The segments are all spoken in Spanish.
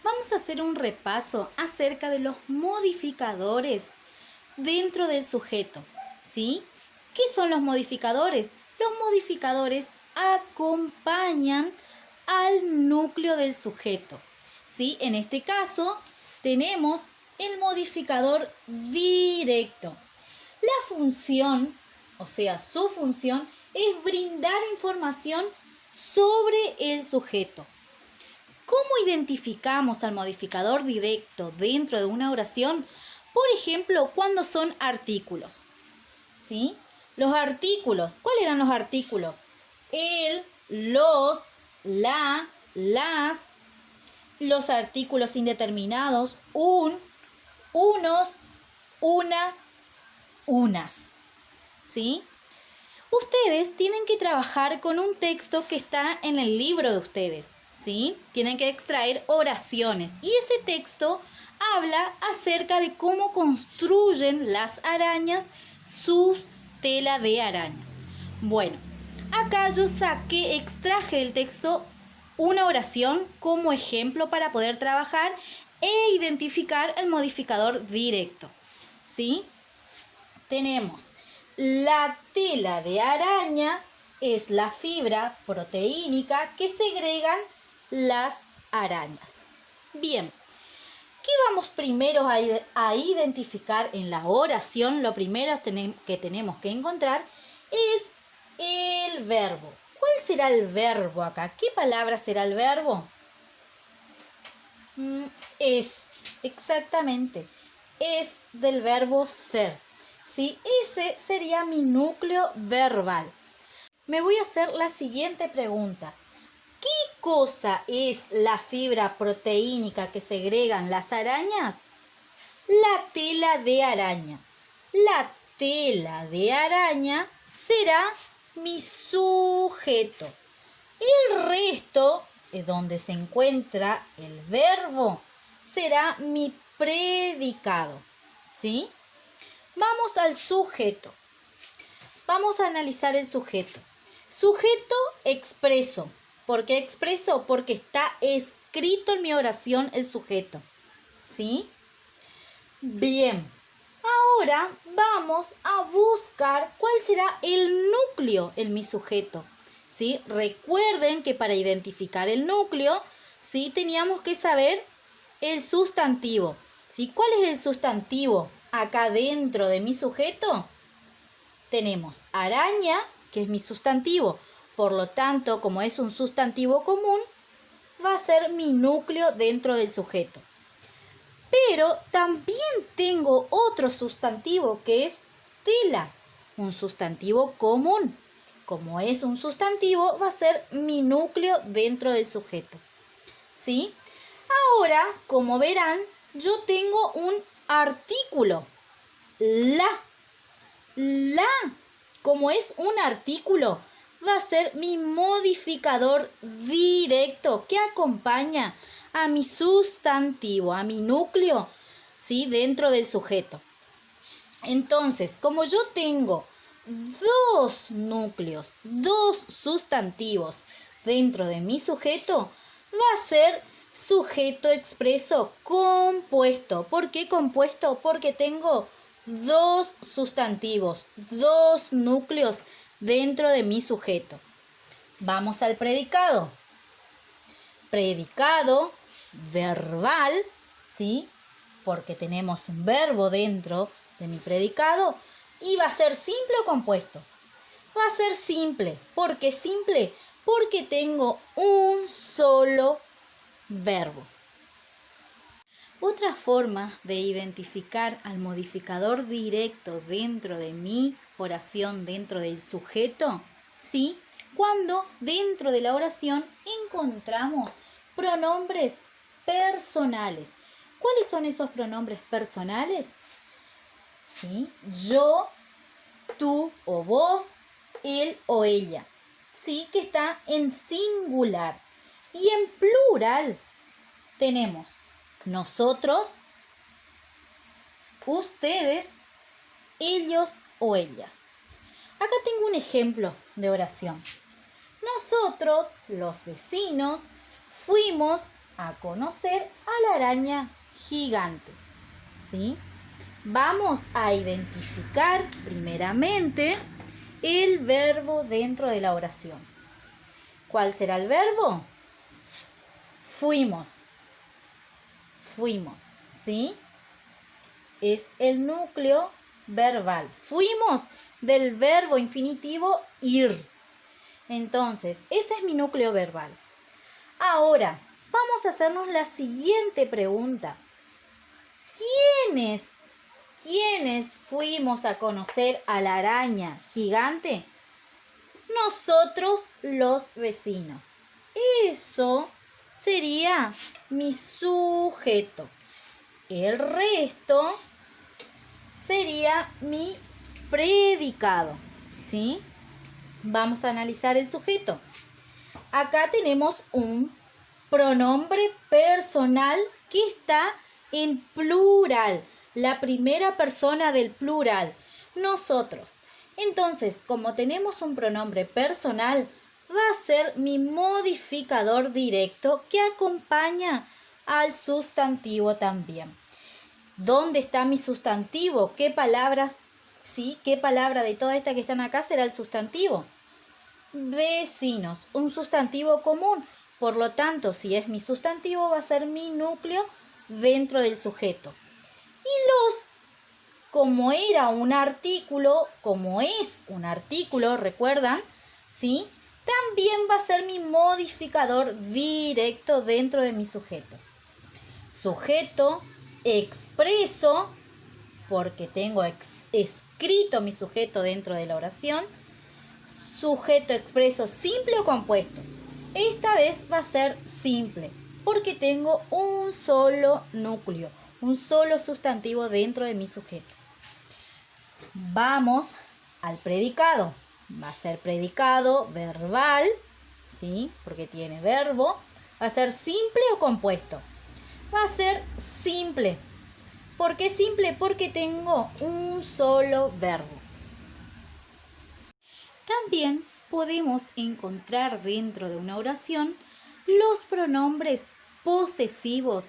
vamos a hacer un repaso acerca de los modificadores dentro del sujeto, ¿sí? ¿Qué son los modificadores? Los modificadores acompañan al núcleo del sujeto, ¿sí? En este caso tenemos el modificador directo. La función, o sea, su función es brindar información sobre el sujeto. ¿Cómo identificamos al modificador directo dentro de una oración? Por ejemplo, cuando son artículos, ¿sí? Los artículos, ¿cuáles eran los artículos? El, los, la, las. Los artículos indeterminados, un, unos, una, unas, ¿sí? Ustedes tienen que trabajar con un texto que está en el libro de ustedes, ¿sí? Tienen que extraer oraciones y ese texto habla acerca de cómo construyen las arañas sus tela de araña. Bueno, acá yo extraje del texto una oración como ejemplo para poder trabajar e identificar el modificador directo, ¿sí? Tenemos la tela de araña es la fibra proteínica que segregan las arañas. Bien, ¿qué vamos primero a identificar en la oración? Lo primero que tenemos que encontrar es el verbo. ¿Cuál será el verbo acá? ¿Qué palabra será el verbo? Es, exactamente, es del verbo ser. ¿Sí? Ese sería mi núcleo verbal. Me voy a hacer la siguiente pregunta. ¿Qué cosa es la fibra proteínica que segregan las arañas? La tela de araña. La tela de araña será mi sujeto. El resto, donde se encuentra el verbo, será mi predicado. ¿Sí? Vamos al sujeto. Vamos a analizar el sujeto. Sujeto expreso. ¿Por qué expreso? Porque está escrito en mi oración el sujeto. ¿Sí? Bien. Ahora vamos a buscar cuál será el núcleo en mi sujeto. ¿Sí? Recuerden que para identificar el núcleo, ¿sí? Teníamos que saber el sustantivo. ¿Sí? ¿Cuál es el sustantivo? Acá dentro de mi sujeto tenemos araña, que es mi sustantivo. Por lo tanto, como es un sustantivo común, va a ser mi núcleo dentro del sujeto. Pero también tengo otro sustantivo que es tela, un sustantivo común. Como es un sustantivo, va a ser mi núcleo dentro del sujeto. ¿Sí? Ahora, como verán, yo tengo un artículo. La. Como es un artículo, va a ser mi modificador directo que acompaña a mi sustantivo, a mi núcleo, ¿sí? Dentro del sujeto. Entonces, como yo tengo dos núcleos, dos sustantivos dentro de mi sujeto, va a ser sujeto expreso compuesto. ¿Por qué compuesto? Porque tengo dos sustantivos, dos núcleos dentro de mi sujeto. Vamos al predicado. Predicado verbal, ¿sí? Porque tenemos un verbo dentro de mi predicado. ¿Y va a ser simple o compuesto? Va a ser simple. ¿Por qué simple? Porque tengo un solo verbo. Otra forma de identificar al modificador directo dentro de mi oración, dentro del sujeto, ¿sí? Cuando dentro de la oración encontramos pronombres personales. ¿Cuáles son esos pronombres personales? ¿Sí? Yo, tú o vos, él o ella. ¿Sí? Que está en singular. Y en plural tenemos nosotros, ustedes, ellos o ellas. Acá tengo un ejemplo de oración. Nosotros, los vecinos, fuimos a conocer a la araña gigante, ¿sí? Vamos a identificar primeramente el verbo dentro de la oración. ¿Cuál será el verbo? Fuimos. Fuimos, ¿sí? Es el núcleo verbal. Fuimos del verbo infinitivo ir. Entonces, ese es mi núcleo verbal. Ahora, vamos a hacernos la siguiente pregunta. ¿Quiénes fuimos a conocer a la araña gigante? Nosotros, los vecinos. Eso sería mi sujeto. El resto sería mi predicado, ¿sí? Vamos a analizar el sujeto. Acá tenemos un pronombre personal que está en plural, la primera persona del plural, nosotros. Entonces, como tenemos un pronombre personal, va a ser mi modificador directo que acompaña al sustantivo también. ¿Dónde está mi sustantivo? ¿Qué palabras, sí? ¿Qué palabra de todas estas que están acá será el sustantivo? Vecinos, un sustantivo común. Por lo tanto, si es mi sustantivo, va a ser mi núcleo dentro del sujeto. Como era un artículo, como es un artículo, ¿recuerdan? ¿Sí? También va a ser mi modificador directo dentro de mi sujeto. Sujeto expreso, porque tengo escrito mi sujeto dentro de la oración. Sujeto expreso simple o compuesto. Esta vez va a ser simple, porque tengo un solo núcleo, un solo sustantivo dentro de mi sujeto. Vamos al predicado. Va a ser predicado verbal, ¿sí? Porque tiene verbo. Va a ser simple o compuesto. Va a ser simple. ¿Por qué simple? Porque tengo un solo verbo. También podemos encontrar dentro de una oración los pronombres posesivos,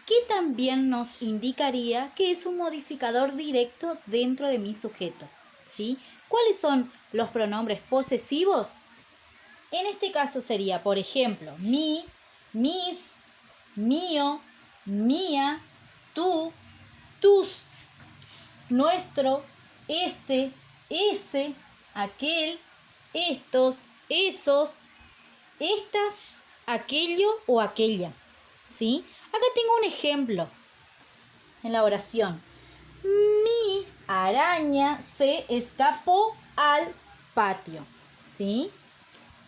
que también nos indicaría que es un modificador directo dentro de mi sujeto, ¿sí? ¿Cuáles son los pronombres posesivos? En este caso sería, por ejemplo, mi, mis, mío, mía, tú, tus, nuestro, este, ese, aquel, estos, esos, estas, aquello o aquella, ¿sí? Acá tengo un ejemplo en la oración. Mi araña se escapó al patio, ¿sí?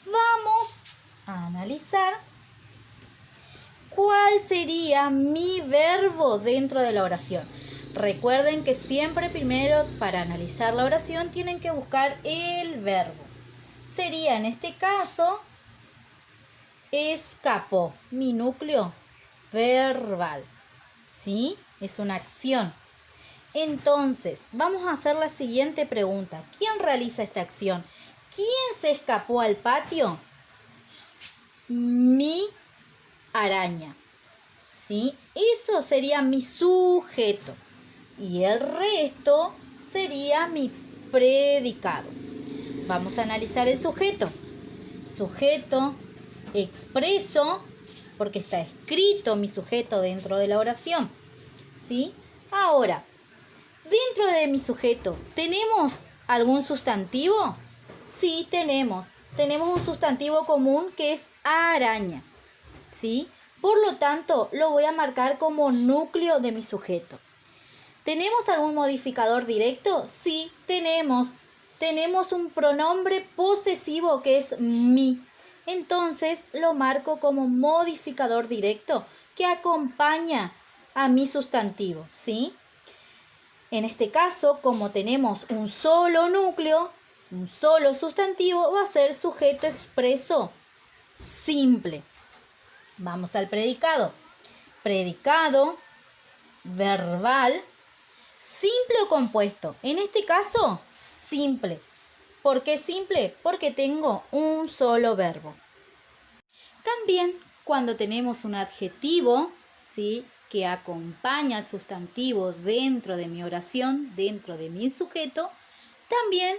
Vamos a analizar cuál sería mi verbo dentro de la oración. Recuerden que siempre primero para analizar la oración tienen que buscar el verbo. Sería en este caso escapó, mi núcleo verbal, ¿sí? Es una acción. Entonces, vamos a hacer la siguiente pregunta. ¿Quién realiza esta acción? ¿Quién se escapó al patio? Mi araña, ¿sí? Eso sería mi sujeto. Y el resto sería mi predicado. Vamos a analizar el sujeto. Sujeto expreso, porque está escrito mi sujeto dentro de la oración, ¿sí? Ahora, dentro de mi sujeto, ¿tenemos algún sustantivo? Sí, tenemos. Tenemos un sustantivo común que es araña, ¿sí? Por lo tanto, lo voy a marcar como núcleo de mi sujeto. ¿Tenemos algún modificador directo? Sí, tenemos. Tenemos un pronombre posesivo que es mi. Entonces lo marco como modificador directo que acompaña a mi sustantivo, ¿sí? En este caso, como tenemos un solo núcleo, un solo sustantivo, va a ser sujeto expreso simple. Vamos al predicado. Predicado verbal simple o compuesto. En este caso, simple. ¿Por qué simple? Porque tengo un solo verbo. También cuando tenemos un adjetivo, ¿sí?, que acompaña al sustantivo dentro de mi oración, dentro de mi sujeto, también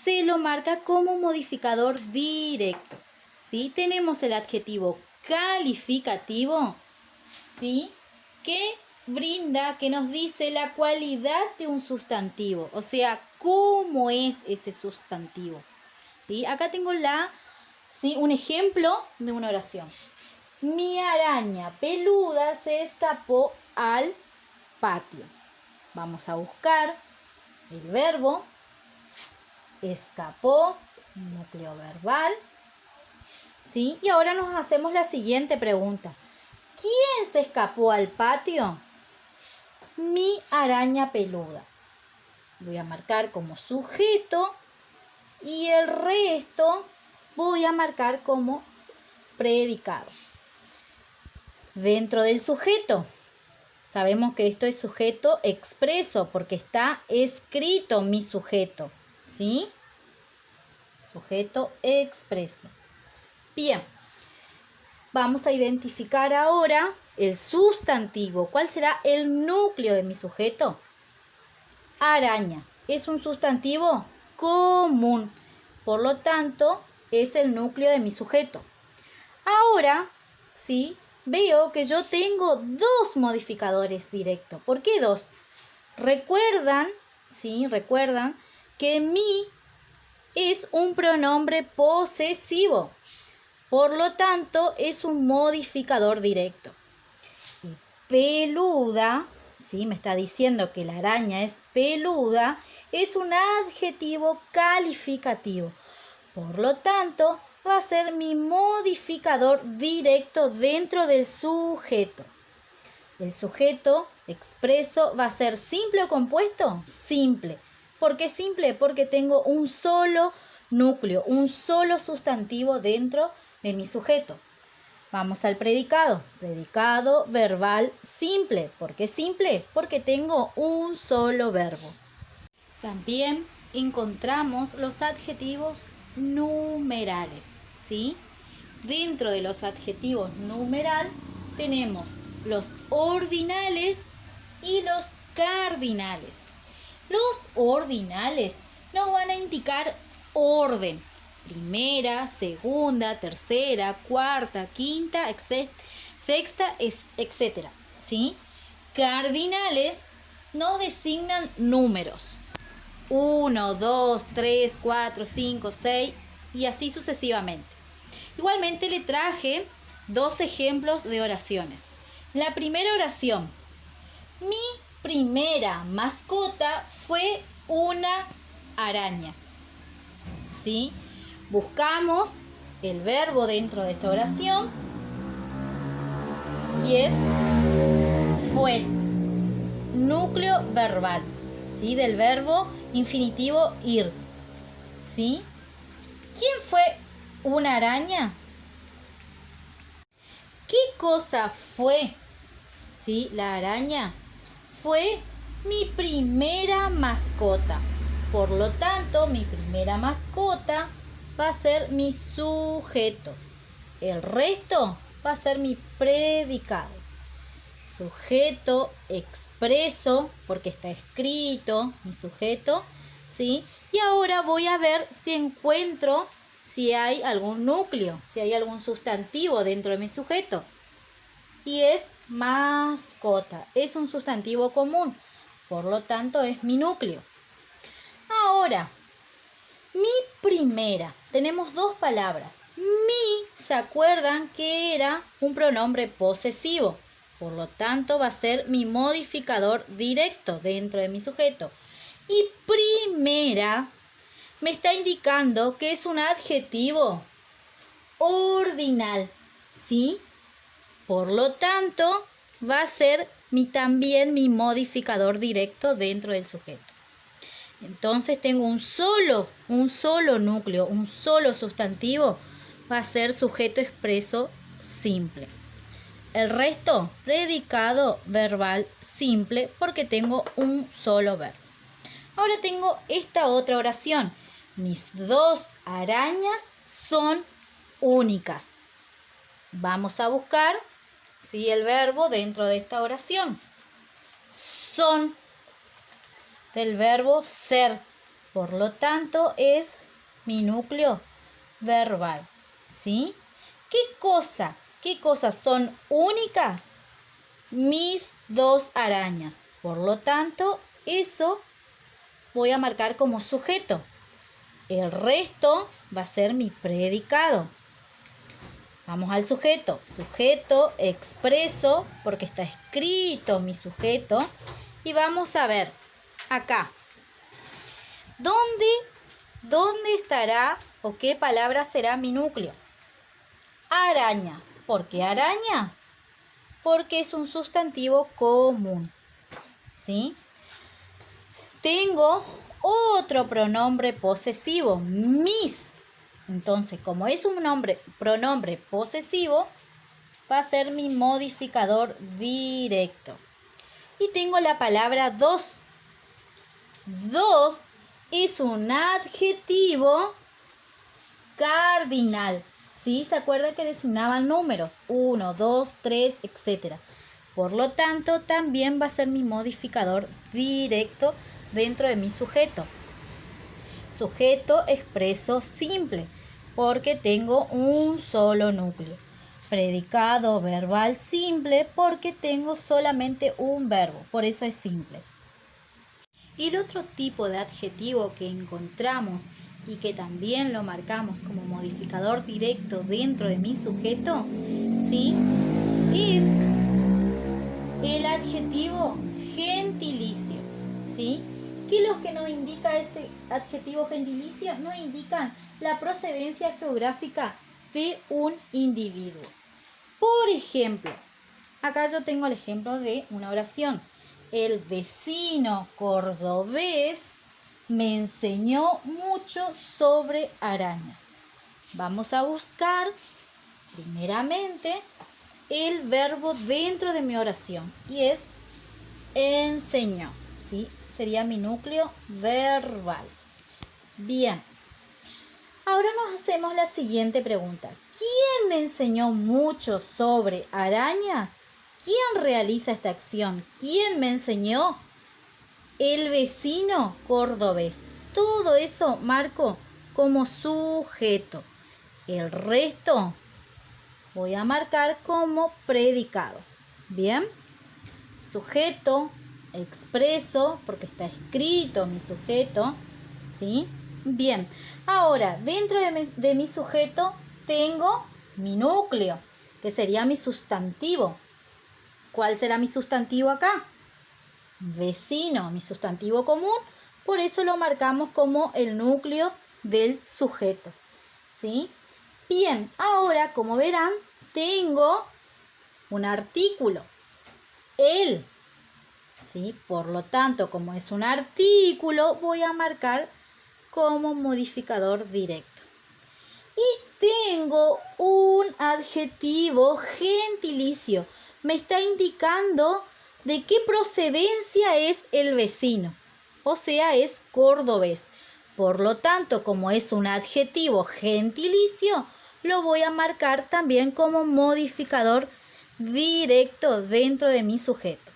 se lo marca como modificador directo, ¿sí? Tenemos el adjetivo calificativo, ¿sí?, que brinda, que nos dice la cualidad de un sustantivo, o sea, cómo es ese sustantivo, ¿sí? Acá tengo ¿sí?, un ejemplo de una oración. Mi araña peluda se escapó al patio. Vamos a buscar el verbo escapó, núcleo verbal, ¿sí? Y ahora nos hacemos la siguiente pregunta. ¿Quién se escapó al patio? Mi araña peluda. Voy a marcar como sujeto y el resto voy a marcar como predicado. Dentro del sujeto, sabemos que esto es sujeto expreso porque está escrito mi sujeto, ¿sí? Sujeto expreso. Bien, vamos a identificar ahora el sustantivo. ¿Cuál será el núcleo de mi sujeto? Araña. Es un sustantivo común, por lo tanto, es el núcleo de mi sujeto. Ahora, ¿sí?, veo que yo tengo dos modificadores directos. ¿Por qué dos? Recuerdan, ¿sí?, recuerdan que mi es un pronombre posesivo. Por lo tanto, es un modificador directo. Y peluda, ¿sí?, me está diciendo que la araña es peluda, es un adjetivo calificativo. Por lo tanto, va a ser mi modificador directo dentro del sujeto. El sujeto expreso va a ser simple o compuesto, simple. ¿Por qué simple? Porque tengo un solo núcleo, un solo sustantivo dentro de mi sujeto. Vamos al predicado. Predicado verbal simple. ¿Por qué simple? Porque tengo un solo verbo. También encontramos los adjetivos numerales, ¿sí? Dentro de los adjetivos numeral tenemos los ordinales y los cardinales. Los ordinales nos van a indicar orden. Primera, segunda, tercera, cuarta, quinta, sexta, etc. ¿Sí? Cardinales nos designan números. 1, 2, 3, 4, 5, 6 y así sucesivamente. Igualmente le traje dos ejemplos de oraciones. La primera oración. Mi primera mascota fue una araña. ¿Sí? Buscamos el verbo dentro de esta oración y es fue. Núcleo verbal, ¿sí?, del verbo infinitivo ir. ¿Sí? ¿Quién fue una araña? ¿Qué cosa fue? ¿Sí? La araña fue mi primera mascota. Por lo tanto, mi primera mascota va a ser mi sujeto. El resto va a ser mi predicado. Sujeto expreso, porque está escrito mi sujeto, ¿sí? Y ahora voy a ver si encuentro si hay algún núcleo, si hay algún sustantivo dentro de mi sujeto. Y es mascota, es un sustantivo común, por lo tanto es mi núcleo. Ahora, mi primera, tenemos dos palabras. Mi, ¿se acuerdan que era un pronombre posesivo? Por lo tanto, va a ser mi modificador directo dentro de mi sujeto. Y primera me está indicando que es un adjetivo ordinal, ¿sí? Por lo tanto, va a ser también mi modificador directo dentro del sujeto. Entonces tengo un solo núcleo, un solo sustantivo, va a ser sujeto expreso simple. El resto, predicado verbal simple, porque tengo un solo verbo. Ahora tengo esta otra oración. Mis dos arañas son únicas. Vamos a buscar, ¿sí?, el verbo dentro de esta oración. Son, del verbo ser. Por lo tanto, es mi núcleo verbal, ¿sí? ¿Qué cosas son únicas? Mis dos arañas. Por lo tanto, eso voy a marcar como sujeto. El resto va a ser mi predicado. Vamos al sujeto. Sujeto expreso, porque está escrito mi sujeto. Y vamos a ver acá. ¿Dónde estará o qué palabra será mi núcleo? Arañas. ¿Por qué arañas? Porque es un sustantivo común, ¿sí? Tengo otro pronombre posesivo, mis. Entonces, como es un pronombre posesivo, va a ser mi modificador directo. Y tengo la palabra dos. Dos es un adjetivo cardinal. ¿Sí? ¿Se acuerdan que designaban números? 1, 2, 3, etc. Por lo tanto, también va a ser mi modificador directo dentro de mi sujeto. Sujeto expreso simple, porque tengo un solo núcleo. Predicado verbal simple, porque tengo solamente un verbo, por eso es simple. Y el otro tipo de adjetivo que encontramos y que también lo marcamos como modificador directo dentro de mi sujeto, ¿sí?, es el adjetivo gentilicio, ¿sí? ¿Qué es lo que nos indica ese adjetivo gentilicio? Nos indican la procedencia geográfica de un individuo. Por ejemplo, acá yo tengo el ejemplo de una oración. El vecino cordobés me enseñó mucho sobre arañas. Vamos a buscar primeramente el verbo dentro de mi oración y es enseñó, ¿sí? Sería mi núcleo verbal. Bien, ahora nos hacemos la siguiente pregunta. ¿Quién me enseñó mucho sobre arañas? ¿Quién realiza esta acción? ¿Quién me enseñó? El vecino cordobés. Todo eso marco como sujeto. El resto voy a marcar como predicado. Bien. Sujeto expreso, porque está escrito mi sujeto, ¿sí? Bien. Ahora, dentro de mi sujeto tengo mi núcleo, que sería mi sustantivo. ¿Cuál será mi sustantivo acá? Vecino, mi sustantivo común, por eso lo marcamos como el núcleo del sujeto, ¿sí? Bien, ahora, como verán, tengo un artículo, el, ¿sí? Por lo tanto, como es un artículo, voy a marcar como modificador directo. Y tengo un adjetivo gentilicio, me está indicando de qué procedencia es el vecino, o sea, es cordobés. Por lo tanto, como es un adjetivo gentilicio, lo voy a marcar también como modificador directo dentro de mi sujeto.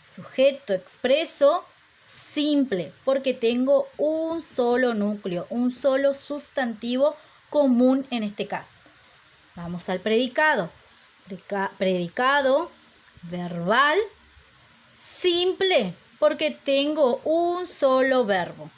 Sujeto expreso simple, porque tengo un solo núcleo, un solo sustantivo común en este caso. Vamos al predicado. Predicado verbal simple, porque tengo un solo verbo.